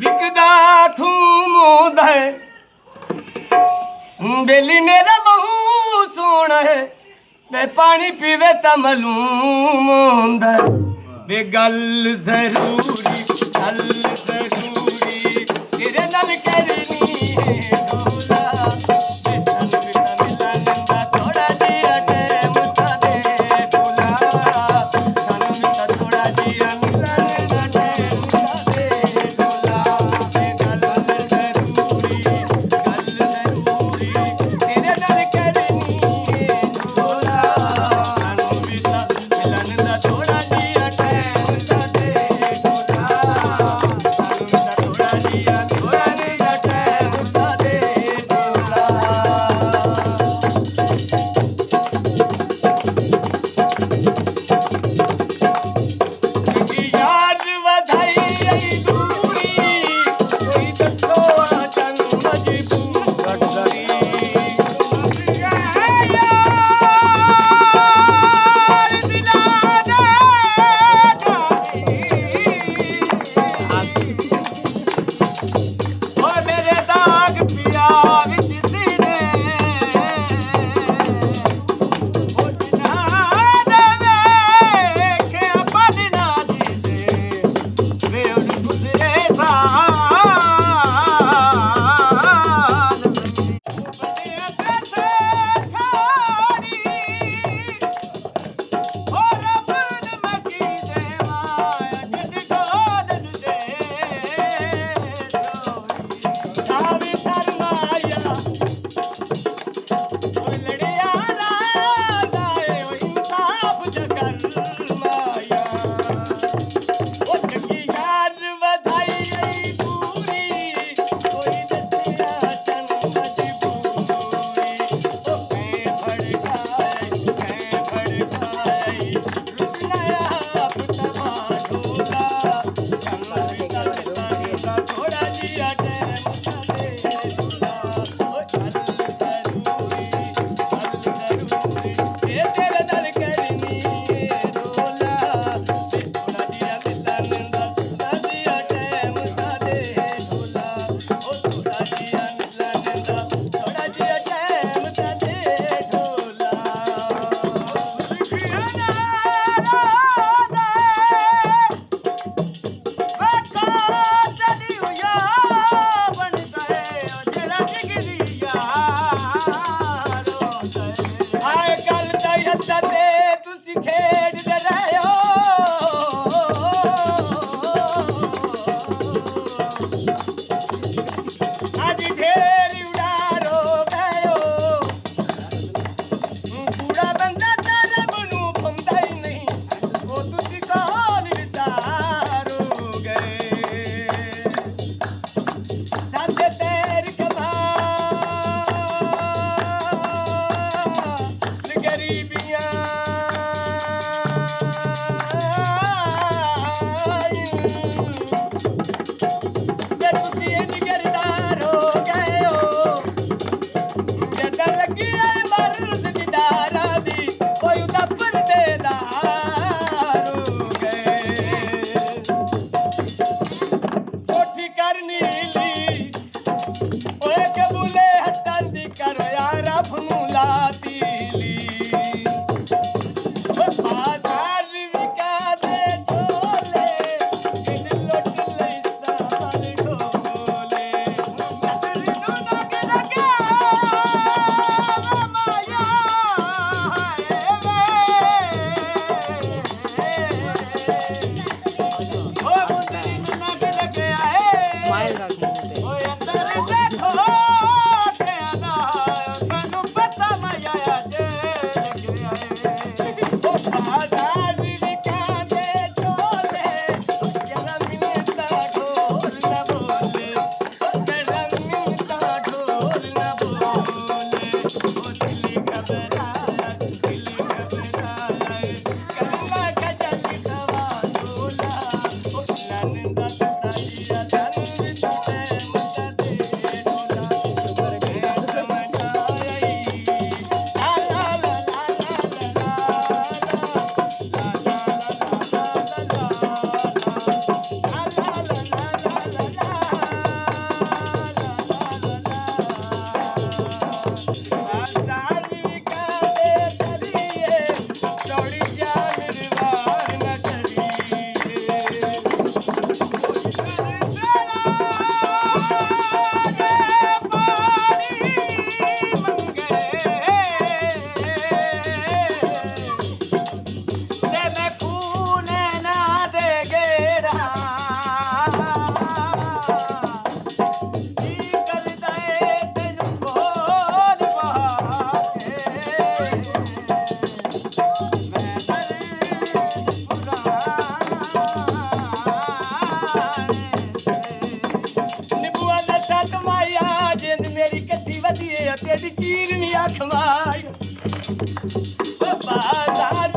बिकदा थूम है बेली मेरा बहु सोना है मैं पानी पीवे त मलूम होंदा वे गल जरूरी तेरे नाल करनी है डोला वे तन विता मिलंदा थोड़ा जिया टैम ता दे डोला तन विता थोड़ा जिया मिलंदा टैम ता दे डोला वे गल जरूरी तेरे नाल करनी है डोला तन विता मिलंदा थोड़ा जिया टैम ता दे डोला तन विता थोड़ा जिया थोड़ा जिया टैम ता दे डोला यार वधाई दूरी कोई दसो चन मजबूरी यार दिला दे ओ मेरे दाग पिया विच सीने ओ जिन्हा दे वेखे अपना दीदे वे उन गुजरे साल बने बैठे छोड़ी ओ रब ने मकी दे माया जिद गोलन दे छोड़ी सावी शर्माया ओ लड़िया लाए ओ इंसाफ जकर माया ओ जगी यार वधाई दूरी कोई दसिया चन मजबूरी ओ मैं भड़काए रुसनाया पुतवा ढोला चन विता मिलंदा थोड़ा जिया टैम ता दे डोला ओ चल जरूरी ये तेरे नाल करनी है डोला वे थोड़ा जिया मिलंदा थोड़ा जिया टैम ता दे डोला ओ थोड़ा जिया मिलंदा थोड़ा जिया टैम ता दे डोला खुशियां ना दे वे ਕੀ ਕਰਦਾ ਏ ਤੈਨੂੰ ਬੋਲ ਬਹਾਕੇ ਮੈਂ ਦਰਦ ਪੁਰਾਣੇ ਨਿਬੂਆ ਦਾ ਸੱਤ ਮਾਇਆ ਜਿੰਦ ਮੇਰੀ ਕੱਤੀ ਵਧੀਏ ਤੇਰੀ ਚੀਰ ਨੀ ਅੱਖ ਮਾਰ ਬਾਜ਼ਾਰ